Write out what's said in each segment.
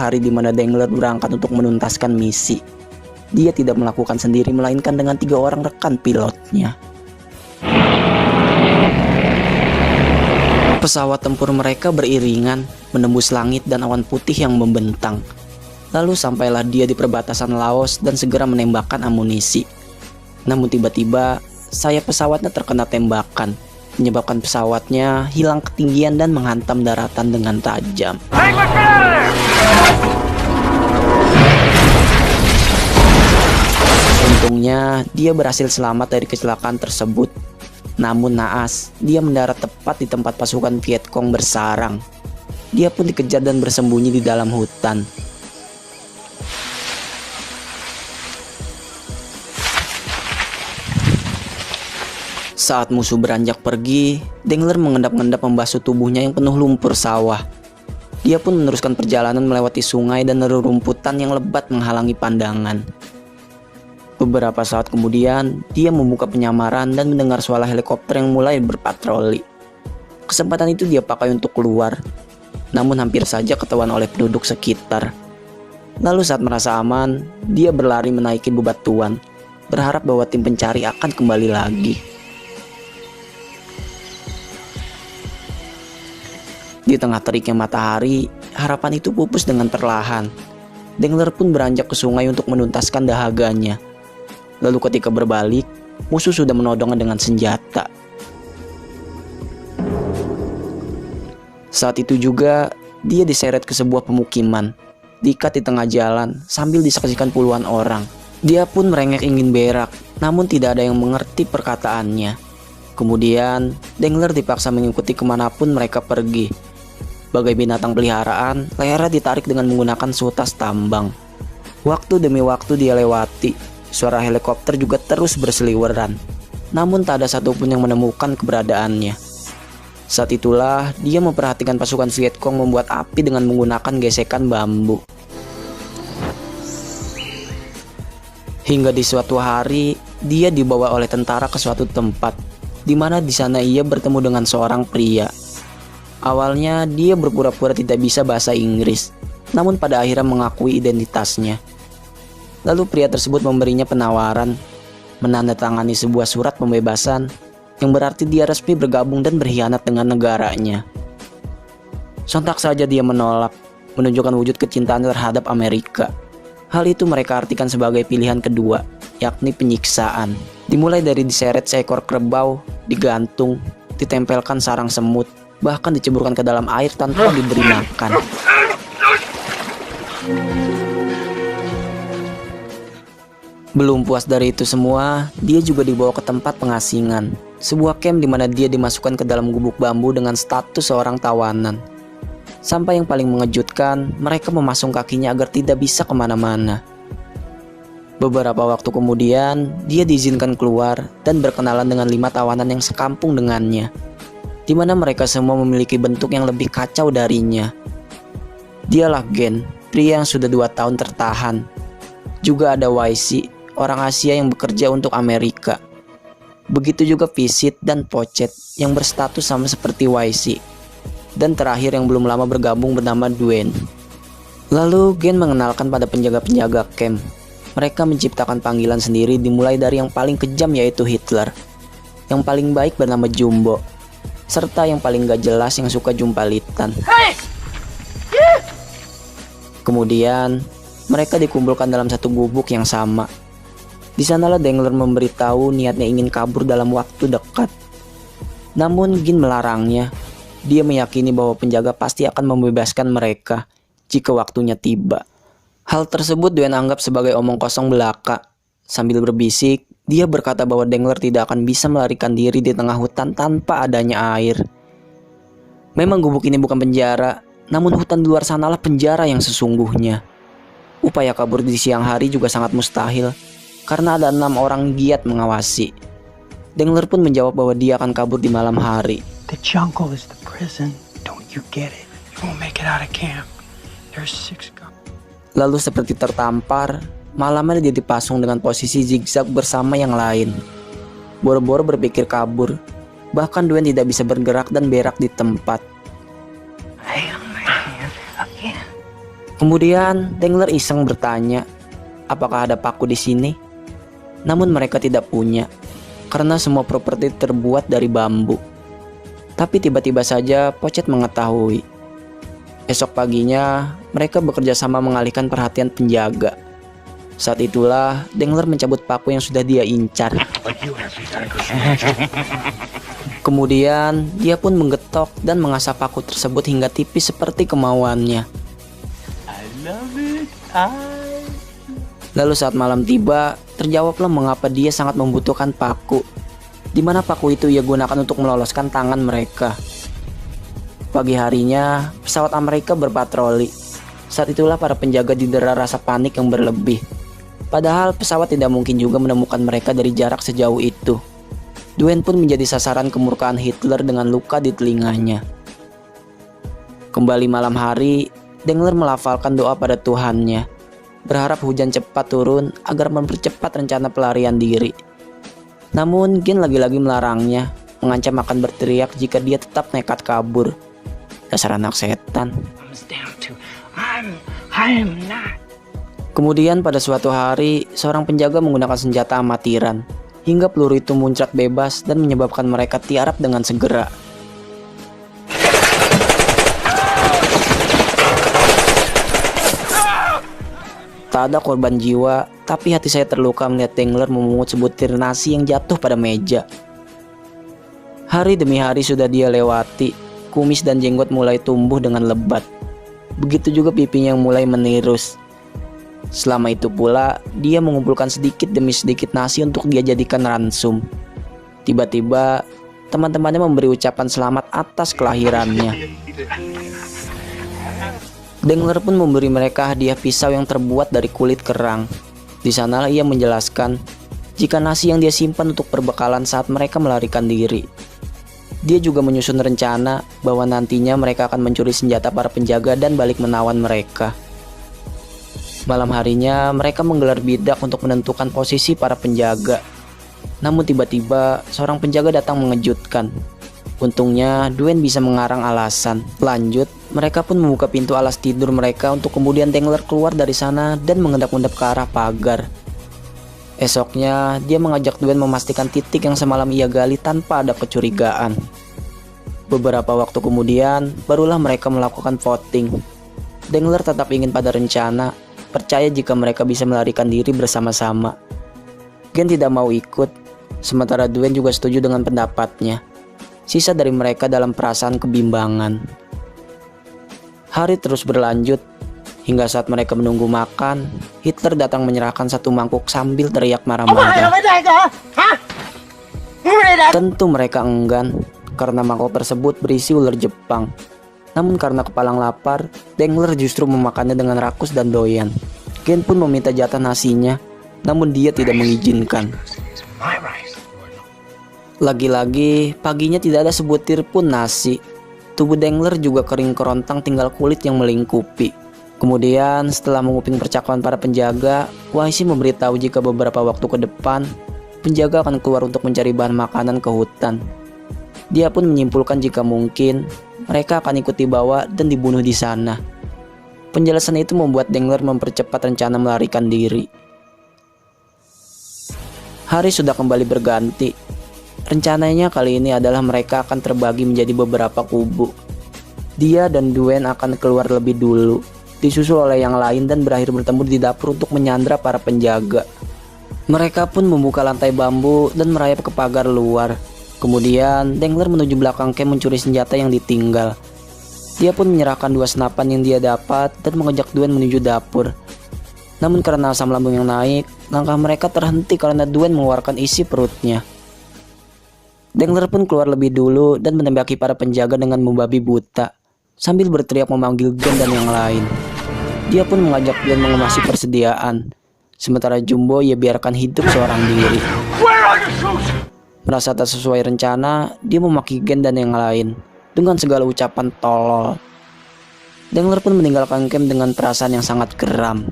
hari di mana Dengler berangkat untuk menuntaskan misi. Dia tidak melakukan sendiri melainkan dengan 3 orang rekan pilotnya. Pesawat tempur mereka beriringan menembus langit dan awan putih yang membentang. Lalu sampailah dia di perbatasan Laos dan segera menembakkan amunisi. Namun tiba-tiba sayap pesawatnya terkena tembakan, menyebabkan pesawatnya hilang ketinggian dan menghantam daratan dengan tajam. Untungnya dia berhasil selamat dari kecelakaan tersebut. Namun naas, dia mendarat tepat di tempat pasukan Vietcong bersarang. Dia pun dikejar dan bersembunyi di dalam hutan. Saat musuh beranjak pergi, Dengler mengendap-endap membasuh tubuhnya yang penuh lumpur sawah. Dia pun meneruskan perjalanan melewati sungai dan rerumputan yang lebat menghalangi pandangan. Beberapa saat kemudian, dia membuka penyamaran dan mendengar suara helikopter yang mulai berpatroli. Kesempatan itu dia pakai untuk keluar, namun hampir saja ketahuan oleh penduduk sekitar. Lalu saat merasa aman, dia berlari menaiki bebatuan, berharap bahwa tim pencari akan kembali lagi. Di tengah teriknya matahari, harapan itu pupus dengan perlahan. Dengler pun beranjak ke sungai untuk menuntaskan dahaganya. Lalu ketika berbalik, musuh sudah menodongnya dengan senjata. Saat itu juga, dia diseret ke sebuah pemukiman, diikat di tengah jalan sambil disaksikan puluhan orang. Dia pun merengek ingin berak, namun tidak ada yang mengerti perkataannya. Kemudian, Dengler dipaksa mengikuti kemanapun mereka pergi. Bagai binatang peliharaan, lehernya ditarik dengan menggunakan sutas tambang. Waktu demi waktu dia lewati. Suara helikopter juga terus berseliweran, namun tak ada satupun yang menemukan keberadaannya. Saat itulah dia memperhatikan pasukan Vietcong membuat api dengan menggunakan gesekan bambu. Hingga di suatu hari, dia dibawa oleh tentara ke suatu tempat, di mana di sana ia bertemu dengan seorang pria. Awalnya dia berpura-pura tidak bisa bahasa Inggris, namun pada akhirnya mengakui identitasnya. Lalu pria tersebut memberinya penawaran, menandatangani sebuah surat pembebasan yang berarti dia resmi bergabung dan berkhianat dengan negaranya. Sontak saja dia menolak, menunjukkan wujud kecintaan terhadap Amerika. Hal itu mereka artikan sebagai pilihan kedua, yakni penyiksaan. Dimulai dari diseret seekor kerbau, digantung, ditempelkan sarang semut, bahkan diceburkan ke dalam air tanpa diberi makan. Belum puas dari itu semua, dia juga dibawa ke tempat pengasingan, sebuah camp di mana dia dimasukkan ke dalam gubuk bambu dengan status seorang tawanan. Sampai yang paling mengejutkan, mereka memasung kakinya agar tidak bisa kemana-mana. Beberapa waktu kemudian, dia diizinkan keluar dan berkenalan dengan 5 tawanan yang sekampung dengannya, di mana mereka semua memiliki bentuk yang lebih kacau darinya. Dialah Gen, pria yang sudah 2 tahun tertahan. Juga ada YC, orang Asia yang bekerja untuk Amerika. Begitu juga Visit dan Pochet yang berstatus sama seperti YC. Dan terakhir yang belum lama bergabung bernama Duen. Lalu Gen mengenalkan pada penjaga-penjaga camp. Mereka menciptakan panggilan sendiri dimulai dari yang paling kejam yaitu Hitler, yang paling baik bernama Jumbo, serta yang paling gak jelas yang suka jumpalitan. Kemudian mereka dikumpulkan dalam satu gubuk yang sama. Di sanalah Dengler memberitahu niatnya ingin kabur dalam waktu dekat. Namun Gin melarangnya. Dia meyakini bahwa penjaga pasti akan membebaskan mereka jika waktunya tiba. Hal tersebut Duen anggap sebagai omong kosong belaka. Sambil berbisik, dia berkata bahwa Dengler tidak akan bisa melarikan diri di tengah hutan tanpa adanya air. Memang gubuk ini bukan penjara, namun hutan di luar sanalah penjara yang sesungguhnya. Upaya kabur di siang hari juga sangat mustahil, karena ada 6 orang giat mengawasi. Dengler pun menjawab bahwa dia akan kabur di malam hari. The jungle is the prison. Don't you get it? You won't make it out of camp. There's 6 guys. Lalu seperti tertampar, malamnya dia dipasung dengan posisi zigzag bersama yang lain. Boro-boro berpikir kabur, bahkan Duen tidak bisa bergerak dan berak di tempat. Kemudian Dengler iseng bertanya, apakah ada paku di sini? Namun mereka tidak punya, karena semua properti terbuat dari bambu. Tapi tiba-tiba saja Pochet mengetahui. Esok paginya, mereka bekerja sama mengalihkan perhatian penjaga. Saat itulah Dengler mencabut paku yang sudah dia incar. Kemudian dia pun menggetok dan mengasah paku tersebut hingga tipis seperti kemauannya. Lalu saat malam tiba, terjawablah mengapa dia sangat membutuhkan paku, di mana paku itu ia gunakan untuk meloloskan tangan mereka. Pagi harinya, pesawat Amerika berpatroli. Saat itulah para penjaga didera rasa panik yang berlebih. Padahal pesawat tidak mungkin juga menemukan mereka dari jarak sejauh itu. Duen pun menjadi sasaran kemurkaan Hitler dengan luka di telinganya. Kembali malam hari, Dengler melafalkan doa pada Tuhannya, berharap hujan cepat turun agar mempercepat rencana pelarian diri. Namun Gen lagi-lagi melarangnya, mengancam akan berteriak jika dia tetap nekat kabur. Dasar anak setan. Kemudian pada suatu hari, seorang penjaga menggunakan senjata amatiran, hingga peluru itu muncrat bebas dan menyebabkan mereka tiarap dengan segera. Tak ada korban jiwa, tapi hati saya terluka melihat Dengler memungut sebutir nasi yang jatuh pada meja. Hari demi hari sudah dia lewati, kumis dan jenggot mulai tumbuh dengan lebat. Begitu juga pipinya yang mulai menirus. Selama itu pula, dia mengumpulkan sedikit demi sedikit nasi untuk dia jadikan ransum. Tiba-tiba, teman-temannya memberi ucapan selamat atas kelahirannya. Dengler pun memberi mereka hadiah pisau yang terbuat dari kulit kerang. Di sanalah ia menjelaskan jika nasi yang dia simpan untuk perbekalan saat mereka melarikan diri. Dia juga menyusun rencana bahwa nantinya mereka akan mencuri senjata para penjaga dan balik menawan mereka. Malam harinya mereka menggelar bidak untuk menentukan posisi para penjaga. Namun tiba-tiba seorang penjaga datang mengejutkan. Untungnya Duen bisa mengarang alasan. Lanjut, mereka pun membuka pintu alas tidur mereka untuk kemudian Dengler keluar dari sana dan mengendap-endap ke arah pagar. Esoknya, dia mengajak Duen memastikan titik yang semalam ia gali tanpa ada kecurigaan. Beberapa waktu kemudian, barulah mereka melakukan voting. Dengler tetap ingin pada rencana, percaya jika mereka bisa melarikan diri bersama-sama. Gen tidak mau ikut, sementara Duen juga setuju dengan pendapatnya. Sisa dari mereka dalam perasaan kebimbangan. Hari terus berlanjut, hingga saat mereka menunggu makan, Hitler datang menyerahkan satu mangkuk sambil teriak marah-marah. Tentu mereka enggan, karena mangkok tersebut berisi ular Jepang. Namun karena kepalang lapar, Dengler justru memakannya dengan rakus dan doyan. Gen pun meminta jatah nasinya, namun dia tidak mengizinkan. Lagi-lagi, paginya tidak ada sebutir pun nasi. Tubuh Dengler juga kering kerontang, tinggal kulit yang melingkupi. Kemudian, setelah menguping percakapan para penjaga, Waisi memberitahu jika beberapa waktu ke depan, penjaga akan keluar untuk mencari bahan makanan ke hutan. Dia pun menyimpulkan jika mungkin, mereka akan ikut dibawa dan dibunuh di sana. Penjelasan itu membuat Dengler mempercepat rencana melarikan diri. Hari sudah kembali berganti. Rencananya kali ini adalah mereka akan terbagi menjadi beberapa kubu. Dia dan Duen akan keluar lebih dulu, disusul oleh yang lain dan berakhir bertemu di dapur untuk menyandra para penjaga. Mereka pun membuka lantai bambu dan merayap ke pagar luar. Kemudian Dengler menuju belakang camp mencuri senjata yang ditinggal. Dia pun menyerahkan 2 senapan yang dia dapat dan mengajak Duen menuju dapur. Namun karena asam lambung yang naik, langkah mereka terhenti karena Duen mengeluarkan isi perutnya. Dengler pun keluar lebih dulu dan menembaki para penjaga dengan membabi buta, sambil berteriak memanggil Gen dan yang lain. Dia pun mengajak Gen mengemasi persediaan, sementara Jumbo ia biarkan hidup seorang diri. Merasa tak sesuai rencana, dia memaki Gen dan yang lain dengan segala ucapan tolol. Dengler pun meninggalkan camp dengan perasaan yang sangat geram.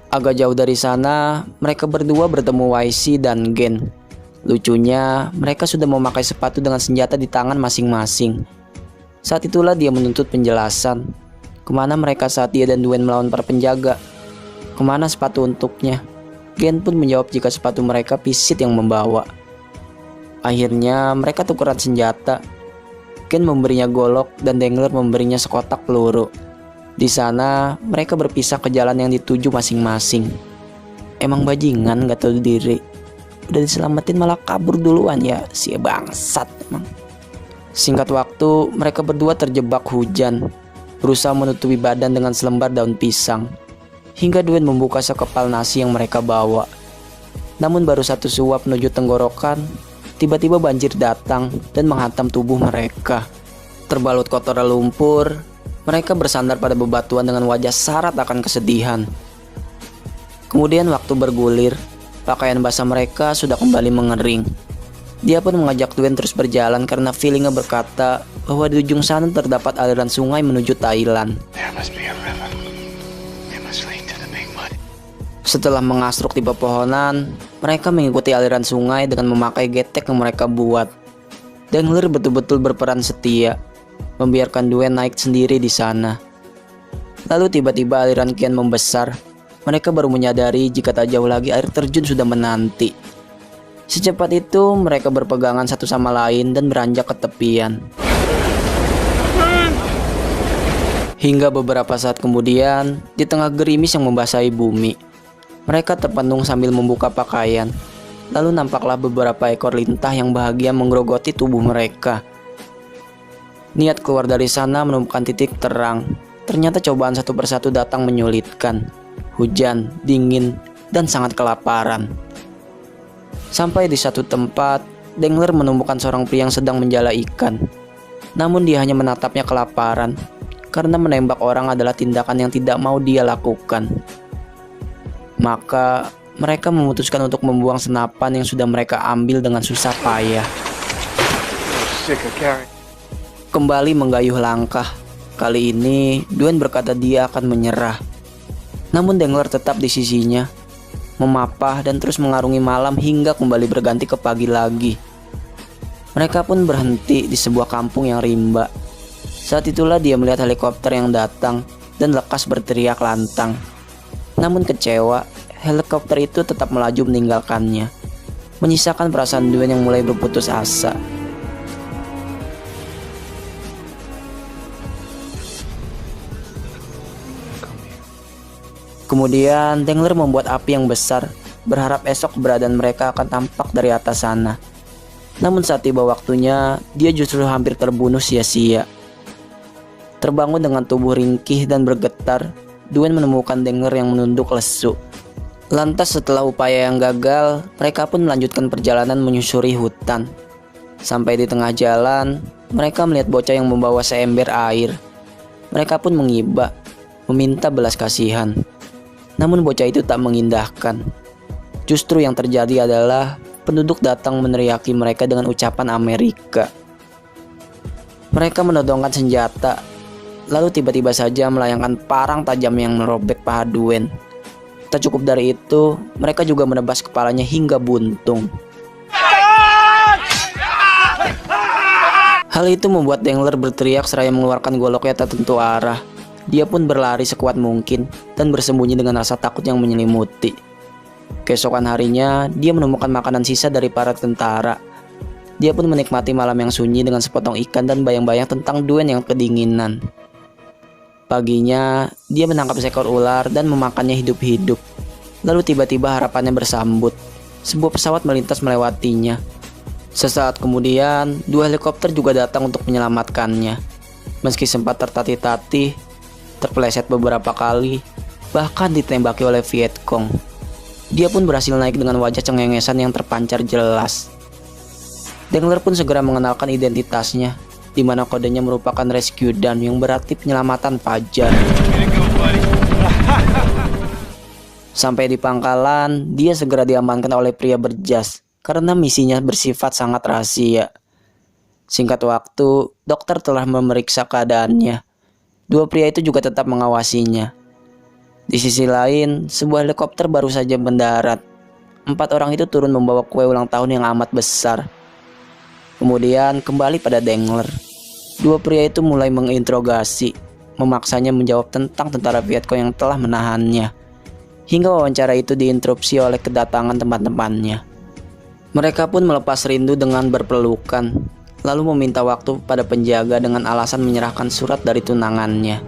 Agak jauh dari sana, mereka berdua bertemu Waisi dan Gen. Lucunya, mereka sudah memakai sepatu dengan senjata di tangan masing-masing. Saat itulah dia menuntut penjelasan. Kemana mereka saat dia dan Dwayne melawan para penjaga? Kemana sepatu untuknya? Glenn pun menjawab jika sepatu mereka Pisit yang membawa. Akhirnya mereka tukeran senjata. Glenn memberinya golok dan Dangler memberinya sekotak peluru. Di sana mereka berpisah ke jalan yang dituju masing-masing. Emang bajingan gak tahu diri. Udah diselamatin malah kabur duluan ya, si bangsat emang. Singkat waktu mereka berdua terjebak hujan, berusaha menutupi badan dengan selembar daun pisang, hingga Dwayne membuka sekepal nasi yang mereka bawa. Namun baru satu suap menuju tenggorokan, tiba-tiba banjir datang dan menghantam tubuh mereka. Terbalut kotoran lumpur, mereka bersandar pada bebatuan dengan wajah syarat akan kesedihan. Kemudian waktu bergulir, pakaian basah mereka sudah kembali mengering. Dia pun mengajak Dwayne terus berjalan karena feelingnya berkata bahwa di ujung sana terdapat aliran sungai menuju Thailand. Setelah mengasruk di pepohonan, mereka mengikuti aliran sungai dengan memakai getek yang mereka buat. Dangler betul-betul berperan setia, membiarkan Dwayne naik sendiri di sana. Lalu tiba-tiba aliran kian membesar. Mereka baru menyadari jika tak jauh lagi air terjun sudah menanti. Secepat itu mereka berpegangan satu sama lain dan beranjak ke tepian. Hingga beberapa saat kemudian, di tengah gerimis yang membasahi bumi, mereka terpenung sambil membuka pakaian. Lalu nampaklah beberapa ekor lintah yang bahagia menggerogoti tubuh mereka. Niat keluar dari sana menemukan titik terang. Ternyata cobaan satu persatu datang menyulitkan. Hujan, dingin, dan sangat kelaparan. Sampai di satu tempat, Dangler menemukan seorang pria yang sedang menjala ikan. Namun dia hanya menatapnya kelaparan, karena menembak orang adalah tindakan yang tidak mau dia lakukan. Maka mereka memutuskan untuk membuang senapan yang sudah mereka ambil dengan susah payah. Kembali menggayuh langkah. Kali ini Dwayne berkata dia akan menyerah. Namun Dangler tetap di sisinya, memapah dan terus mengarungi malam hingga kembali berganti ke pagi lagi. Mereka pun berhenti di sebuah kampung yang rimba. Saat itulah dia melihat helikopter yang datang dan lekas berteriak lantang. Namun kecewa, helikopter itu tetap melaju meninggalkannya, menyisakan perasaan Dwayne yang mulai berputus asa. Kemudian Dangler membuat api yang besar, berharap esok keberadaan mereka akan tampak dari atas sana. Namun saat tiba waktunya, dia justru hampir terbunuh sia-sia. Terbangun dengan tubuh ringkih dan bergetar, Dwayne menemukan Dangler yang menunduk lesu. Lantas setelah upaya yang gagal, mereka pun melanjutkan perjalanan menyusuri hutan. Sampai di tengah jalan, mereka melihat bocah yang membawa seember air. Mereka pun mengiba, meminta belas kasihan. Namun bocah itu tak mengindahkan. Justru yang terjadi adalah penduduk datang meneriaki mereka dengan ucapan Amerika. Mereka menodongkan senjata, lalu tiba-tiba saja melayangkan parang tajam yang merobek paha Dwayne. Tak cukup dari itu, mereka juga menebas kepalanya hingga buntung. Hal itu membuat Dangler berteriak seraya mengeluarkan goloknya tak tentu arah. Dia pun berlari sekuat mungkin dan bersembunyi dengan rasa takut yang menyelimuti. Keesokan harinya, dia menemukan makanan sisa dari para tentara. Dia pun menikmati malam yang sunyi dengan sepotong ikan dan bayang-bayang tentang Dwayne yang kedinginan. Paginya, dia menangkap seekor ular dan memakannya hidup-hidup. Lalu tiba-tiba harapannya bersambut. Sebuah pesawat melintas melewatinya. Sesaat kemudian, 2 helikopter juga datang untuk menyelamatkannya. Meski sempat tertatih-tatih, terpeleset beberapa kali, bahkan ditembaki oleh Vietcong, dia pun berhasil naik dengan wajah cengengesan yang terpancar jelas. Dangler pun segera mengenalkan identitasnya, di mana kodenya merupakan Rescue Dan yang berarti penyelamatan fajar. Sampai di pangkalan, dia segera diamankan oleh pria berjas karena misinya bersifat sangat rahasia. Singkat waktu, dokter telah memeriksa keadaannya. 2 pria itu juga tetap mengawasinya. Di sisi lain, sebuah helikopter baru saja mendarat. 4 orang itu turun membawa kue ulang tahun yang amat besar. Kemudian kembali pada Dangler. 2 pria itu mulai menginterogasi, memaksanya menjawab tentang tentara Vietcong yang telah menahannya. Hingga wawancara itu diinterupsi oleh kedatangan teman-temannya. Mereka pun melepas rindu dengan berpelukan, lalu meminta waktu pada penjaga dengan alasan menyerahkan surat dari tunangannya.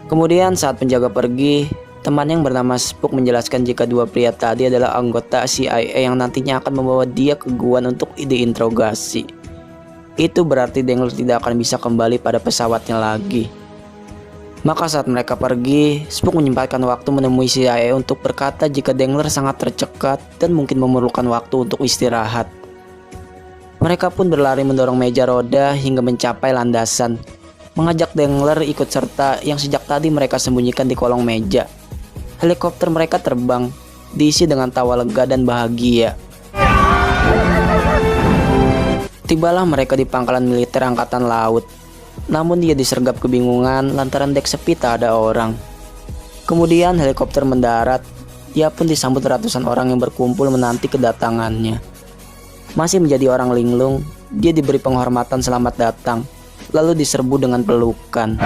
Kemudian saat penjaga pergi, teman yang bernama Spook menjelaskan jika dua pria tadi adalah anggota CIA yang nantinya akan membawa dia ke Guam untuk diinterogasi. Itu berarti Dengler tidak akan bisa kembali pada pesawatnya lagi. Maka saat mereka pergi, Spook menyempatkan waktu menemui CIA untuk berkata jika Dengler sangat tercekat dan mungkin memerlukan waktu untuk istirahat. Mereka pun berlari mendorong meja roda hingga mencapai landasan, mengajak Dengler ikut serta yang sejak tadi mereka sembunyikan di kolong meja. Helikopter mereka terbang, diisi dengan tawa lega dan bahagia. Tibalah mereka di pangkalan militer angkatan laut. Namun dia disergap kebingungan lantaran dek sepi tak ada orang. Kemudian helikopter mendarat. Dia pun disambut ratusan orang yang berkumpul menanti kedatangannya. Masih menjadi orang linglung, dia diberi penghormatan selamat datang, lalu diserbu dengan pelukan.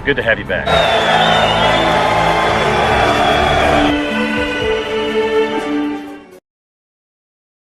Good to have you back.